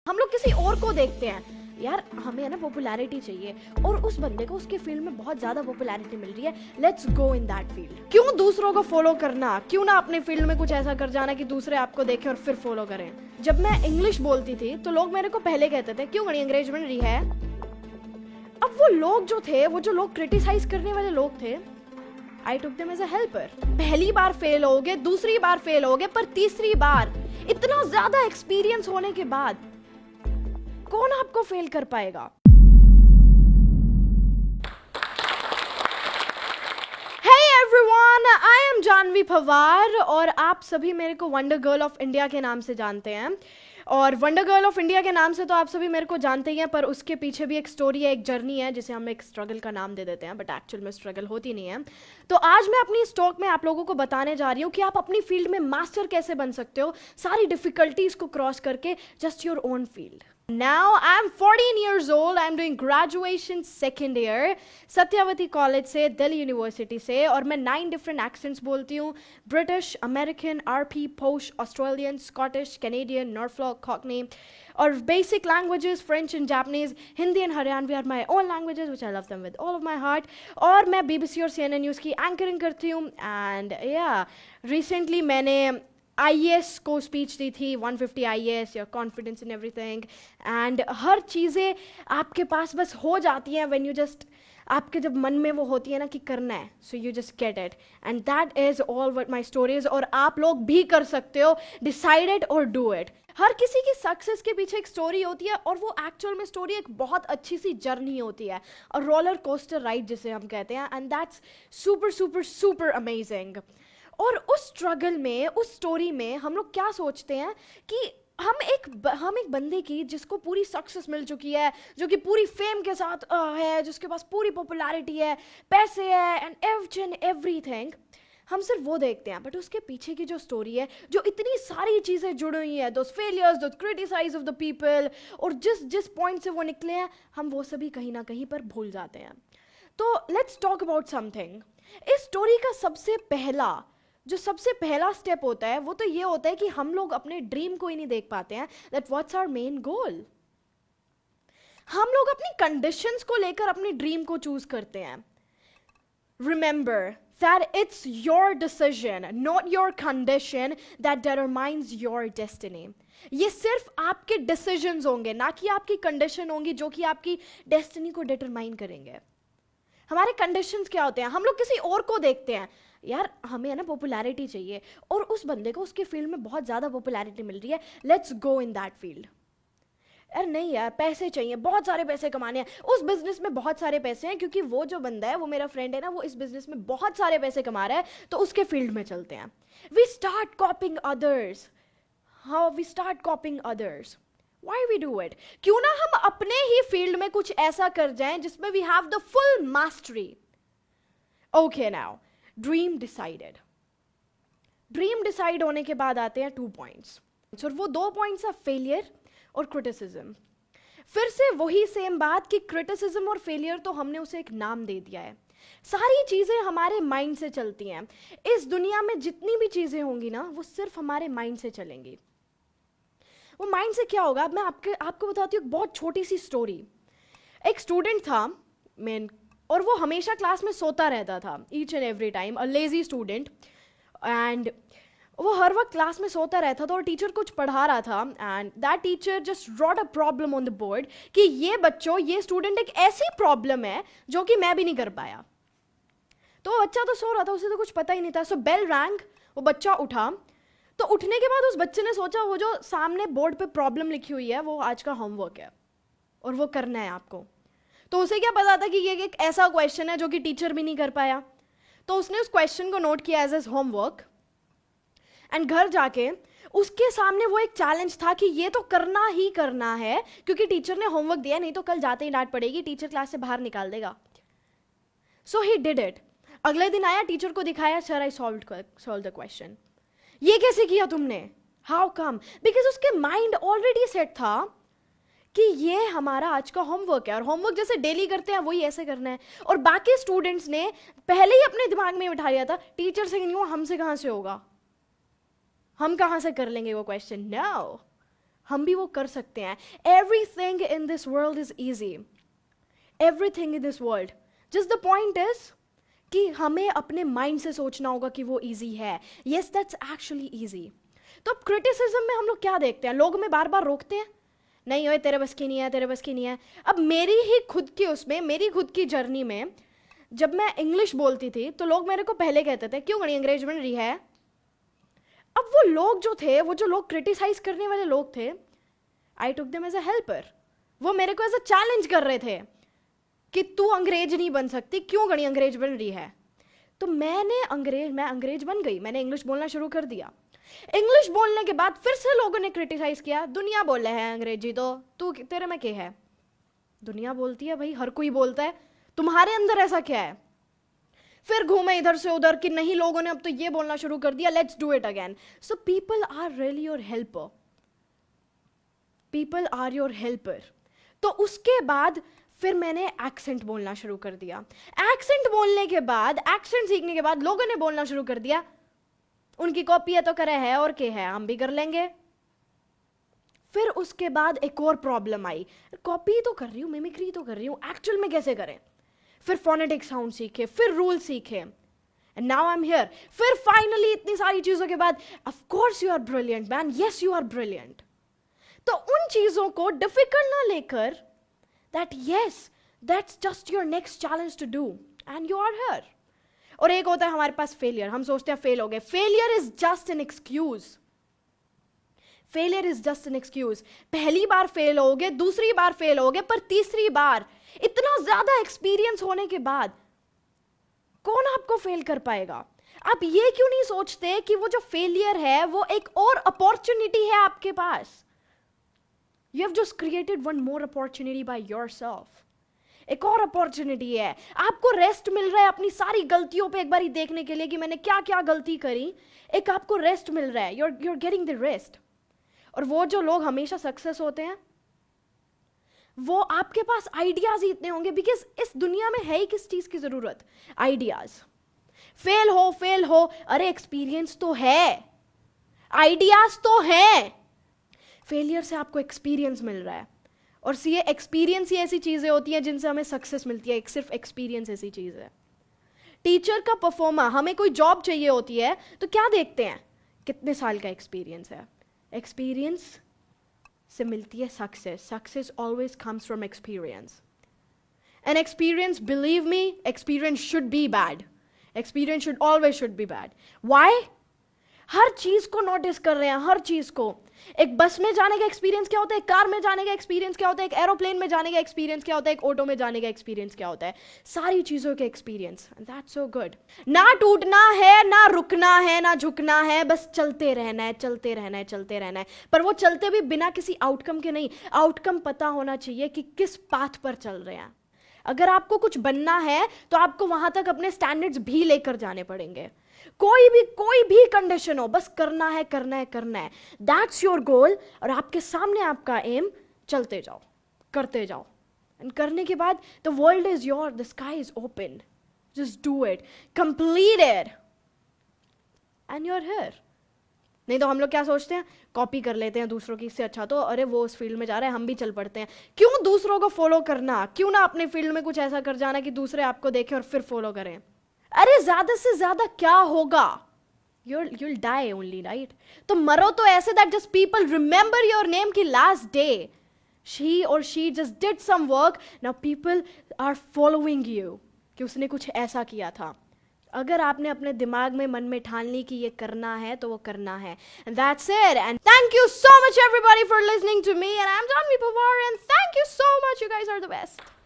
हम लोग किसी और को देखते हैं, यार हमें है ना पॉपुलैरिटी चाहिए और उस बंदे को उसके फील्ड में बहुत ज्यादा पॉपुलैरिटी मिल रही है, let's go in that field. क्यों दूसरों को फॉलो करना, क्यों ना अपने फील्ड में कुछ ऐसा कर जाना कि दूसरे आपको देखें और फिर फॉलो करें। जब मैं इंग्लिश बोलती थी तो लोग मेरे को पहले कहते थे क्यों गणी अंग्रेज बन रही है। अब वो लोग जो थे, वो जो लोग क्रिटिसाइज करने वाले लोग थे, I took them as a helper. पहली बार फेल होगे, दूसरी बार फेल होगे, पर तीसरी बार इतना ज्यादा एक्सपीरियंस होने के बाद कौन आपको फेल कर पाएगा। Hey everyone, I am Janvi Pawar और आप सभी मेरे को वंडर गर्ल ऑफ इंडिया के नाम से जानते हैं। और वंडर गर्ल ऑफ इंडिया के नाम से तो आप सभी मेरे को जानते ही हैं, पर उसके पीछे भी एक स्टोरी है, एक जर्नी है, जिसे हम एक स्ट्रगल का नाम दे देते हैं, बट एक्चुअल में स्ट्रगल होती नहीं है। तो आज मैं अपनी इस टॉक में आप लोगों को बताने जा रही हूँ कि आप अपनी फील्ड में मास्टर कैसे बन सकते हो, सारी डिफिकल्टीज को क्रॉस करके, just your own field. Now I'm 14 years old. I'm doing graduation second year Satyawati college से, दिल्ली यूनिवर्सिटी से, और मैं 9 डिफरेंट एक्सेंट्स बोलती हूँ। British, American, RP, posh, Australian, Scottish, Canadian, Norfolk, cockney, और basic languages French and Japanese, Hindi and Haryanvi are my own languages which I love them with all of my heart. और मैं BBC और CNN news की anchoring करती हूँ। And या recently मैंने IAS को स्पीच दी थी, 150 IAS, your confidence in everything. And हर चीज़ें आपके पास बस हो जाती हैं व्हेन यू जस्ट, आपके जब मन में वो होती है ना कि करना है, so you just get it, and that is all what my story is. और आप लोग भी कर सकते हो, डिसाइड इट और डू इट। हर किसी की सक्सेस के पीछे एक स्टोरी होती है, और वो एक्चुअल में स्टोरी एक बहुत अच्छी सी जर्नी होती है, और रोलर कोस्टर राइड जिसे हम कहते हैं, and that's super super super amazing. और उस स्ट्रगल में, उस स्टोरी में हम लोग क्या सोचते हैं कि हम एक बंदे की जिसको पूरी सक्सेस मिल चुकी है, जो कि पूरी फेम के साथ है, जिसके पास पूरी पॉपुलैरिटी है, पैसे है, एंड एवच एंड एवरीथिंग, हम सिर्फ वो देखते हैं। बट उसके पीछे की जो स्टोरी है, जो इतनी सारी चीज़ें जुड़ी हुई हैं, those failures, those criticise of the people, और जिस पॉइंट से वो निकले हैं, हम वो सभी कहीं ना कहीं पर भूल जाते हैं। तो लेट्स टॉक अबाउट समथिंग। इस स्टोरी का सबसे पहला स्टेप होता है, वो तो ये होता है कि हम लोग अपने ड्रीम को ही नहीं देख पाते हैं, that what's our main goal. हम लोग अपनी कंडीशंस को लेकर अपनी ड्रीम को चूज करते हैं। Remember that it's your decision, not your condition, that determines your destiny. ये सिर्फ आपके डिसीजंस होंगे, ना कि आपकी कंडीशन होंगी, जो कि आपकी डेस्टिनी को डिटरमाइन करेंगे। हमारे कंडीशंस क्या होते हैं, हम लोग किसी और को देखते हैं, यार हमें है ना पॉपुलैरिटी चाहिए और उस बंदे को उसके फील्ड में बहुत ज़्यादा पॉपुलैरिटी मिल रही है, let's go in that field. यार नहीं यार, पैसे चाहिए, बहुत सारे पैसे कमाने हैं, उस बिजनेस में बहुत सारे पैसे हैं, क्योंकि वो जो बंदा है, वो मेरा फ्रेंड है ना, वो इस बिजनेस में बहुत सारे पैसे कमा रहा है, तो उसके फील्ड में चलते हैं। We start copying others. How we start copying others? Why we do it? क्यों ना हम अपने ही फील्ड में कुछ ऐसा कर जाएं जिसमें we have the full mastery. Okay now, dream decided. Dream decide होने के बाद आते हैं 2 points. और वो 2 points है failure और criticism. फिर से वही सेम बात कि criticism और failure तो हमने उसे एक नाम दे दिया है। सारी चीजें हमारे माइंड से चलती हैं। इस दुनिया में जितनी भी चीजें होंगी ना, वो सिर्फ हमारे माइंड से चलेंगी। वो माइंड से क्या होगा, मैं आपको बताती हूँ एक बहुत छोटी सी स्टोरी। एक स्टूडेंट था मेन, और वो हमेशा क्लास में सोता रहता था, each and every time, a lazy student. And वो हर वक्त क्लास में सोता रहता था, और टीचर कुछ पढ़ा रहा था, and that teacher just wrote a problem on the board कि ये बच्चों, ये स्टूडेंट एक ऐसी प्रॉब्लम है जो कि मैं भी नहीं कर पाया। तो वो बच्चा तो सो रहा था, उसे तो कुछ पता ही नहीं था। सो बेल रैंग, वो बच्चा उठा। तो उठने के बाद उस बच्चे ने सोचा, वो जो सामने बोर्ड पे प्रॉब्लम लिखी हुई है, वो आज का होमवर्क है और वो करना है आपको। तो उसे क्या पता था कि ये एक ऐसा क्वेश्चन है जो कि टीचर भी नहीं कर पाया। तो उसने उस क्वेश्चन को नोट किया एज होमवर्क, एंड घर जाके उसके सामने वो एक चैलेंज था कि ये तो करना ही करना है, क्योंकि टीचर ने होमवर्क दिया, नहीं तो कल जाते ही डांट पड़ेगी, टीचर क्लास से बाहर निकाल देगा। सो ही डिड इट। अगले दिन आया, टीचर को दिखाया, sir I solve the question. ये कैसे किया तुमने? How come? बिकॉज उसके माइंड ऑलरेडी सेट था कि ये हमारा आज का होमवर्क है, और होमवर्क जैसे डेली करते हैं वही ऐसे करना है। और बाकी स्टूडेंट्स ने पहले ही अपने दिमाग में बिठा लिया था, टीचर से नहीं हुआ, हमसे कहाँ से होगा, हम कहाँ से कर लेंगे वो क्वेश्चन। नो, हम भी वो कर सकते हैं. Everything in this world is easy. Everything in this world. Just the point is कि हमें अपने माइंड से सोचना होगा कि वो इजी है. Yes, that's actually easy. तो अब क्रिटिसिज्म में हम लोग क्या देखते हैं, लोग हमें बार बार रोकते हैं, नहीं ओए तेरे बस की नहीं है, तेरे बस की नहीं है. अब मेरी ही खुद की उसमें, मेरी खुद की जर्नी में जब मैं इंग्लिश बोलती थी तो लोग मेरे को पहले कहते थे क्यों गणी अंग्रेज बन रही है. अब वो लोग जो थे, वो जो लोग क्रिटिसाइज करने वाले लोग थे, I took them as a helper. वो मेरे को एज अ चैलेंज कर रहे थे कि तू अंग्रेज नहीं बन सकती, क्यों गणी अंग्रेज बन रही है. तो मैं अंग्रेज बन गई, मैंने इंग्लिश बोलना शुरू कर दिया. इंग्लिश बोलने के बाद फिर से लोगों ने क्रिटिसाइज किया, दुनिया बोले है अंग्रेजी, तो तू तेरे में क्या है. दुनिया बोलती है भाई, हर कोई बोलता है, तुम्हारे अंदर ऐसा क्या है. फिर घूमे इधर से उधर कि नहीं लोगों ने अब तो ये बोलना शुरू कर दिया, let's do it again. So people are really your helper. People are your helper. तो उसके बाद फिर मैंने एक्सेंट बोलना शुरू कर दिया. एक्सेंट बोलने के बाद, एक्सेंट सीखने के बाद लोगों ने बोलना शुरू कर दिया उनकी कॉपी है तो करे है और क्या है, हम भी कर लेंगे. फिर उसके बाद एक और प्रॉब्लम आई, कॉपी तो कर रही हूं, मिमिक्री तो कर रही हूं, एक्चुअल में कैसे करें. फिर फोनेटिक साउंड सीखे, फिर रूल सीखे, and now I am here. फिर फाइनली इतनी सारी चीजों के बाद, of course you are brilliant man, yes you are brilliant. तो उन चीजों को डिफिकल्ट ना लेकर, that yes, that's just your next challenge to do and you are here. और एक होता है हमारे पास फेलियर, हम सोचते हैं फेल हो गए. Failure is just an excuse. Failure is just an excuse. पहली बार फेल होगे, दूसरी बार फेल होगे, पर तीसरी बार इतना ज्यादा एक्सपीरियंस होने के बाद कौन आपको फेल कर पाएगा. आप ये क्यों नहीं सोचते कि वो जो फेलियर है वो एक और अपॉर्चुनिटी है आपके पास. You have just created one more opportunity by yourself. एक और अपॉर्चुनिटी है, आपको रेस्ट मिल रहा है अपनी सारी गलतियों पे एक बार ही देखने के लिए कि मैंने क्या क्या गलती करी. एक आपको रेस्ट मिल रहा है, you're getting the rest. और वो जो लोग हमेशा सक्सेस होते हैं, वो आपके पास आइडियाज ही इतने होंगे, बिकॉज इस दुनिया में है ही किस चीज की जरूरत, आइडियाज. फेल हो, अरे एक्सपीरियंस तो है, आइडियाज तो है. फेलियर से आपको एक्सपीरियंस मिल रहा है, और ये एक्सपीरियंस ही ऐसी चीजें होती हैं जिनसे हमें सक्सेस मिलती है. एक सिर्फ एक्सपीरियंस ऐसी चीज है. टीचर का परफॉर्मा, हमें कोई जॉब चाहिए होती है तो क्या देखते हैं, कितने साल का एक्सपीरियंस है. एक्सपीरियंस से मिलती है success. Success always comes from experience. And experience, believe me, experience should be bad. Experience should always should be bad. Why? हर चीज को नोटिस कर रहे हैं, हर चीज को. एक बस में जाने का एक्सपीरियंस क्या होता है, एक कार में जाने का एक्सपीरियंस क्या होता है, एक एरोप्लेन में जाने का एक्सपीरियंस क्या होता है, एक ऑटो में जाने का एक्सपीरियंस क्या होता है. सारी चीजों के एक्सपीरियंस. That's so good. ना टूटना है, ना रुकना है, ना झुकना है, बस चलते रहना है, चलते रहना है, चलते रहना है. पर वो चलते भी बिना किसी आउटकम के नहीं. आउटकम पता होना चाहिए कि किस पाथ पर चल रहे हैं. अगर आपको कुछ बनना है तो आपको वहां तक अपने स्टैंडर्ड्स भी लेकर जाने पड़ेंगे. कोई भी कंडीशन हो, बस करना है, करना है, करना है. That's your goal. और आपके सामने आपका एम, चलते जाओ, करते जाओ. एंड करने के बाद the world is your, the sky is open. Just do it, complete it, and you are here. नहीं तो हम लोग क्या सोचते हैं, कॉपी कर लेते हैं दूसरों की, इससे अच्छा तो अरे वो उस फील्ड में जा रहे हैं, हम भी चल पड़ते हैं. क्यों दूसरों को फॉलो करना, क्यों ना अपने फील्ड में कुछ ऐसा कर जाना कि दूसरे आपको देखें और फिर फॉलो करें. अरे ज्यादा से ज्यादा क्या होगा, you'll die only, right? तो मरो तो ऐसे that just people remember your name की last day she just did some work, now people are following you कि उसने कुछ ऐसा किया था. अगर आपने अपने दिमाग में, मन में ठान ली कि ये करना है तो वो करना है. And that's it. And thank you so much everybody for listening to me, and I'm Janvi Pawar, and thank you so much, you guys are the best.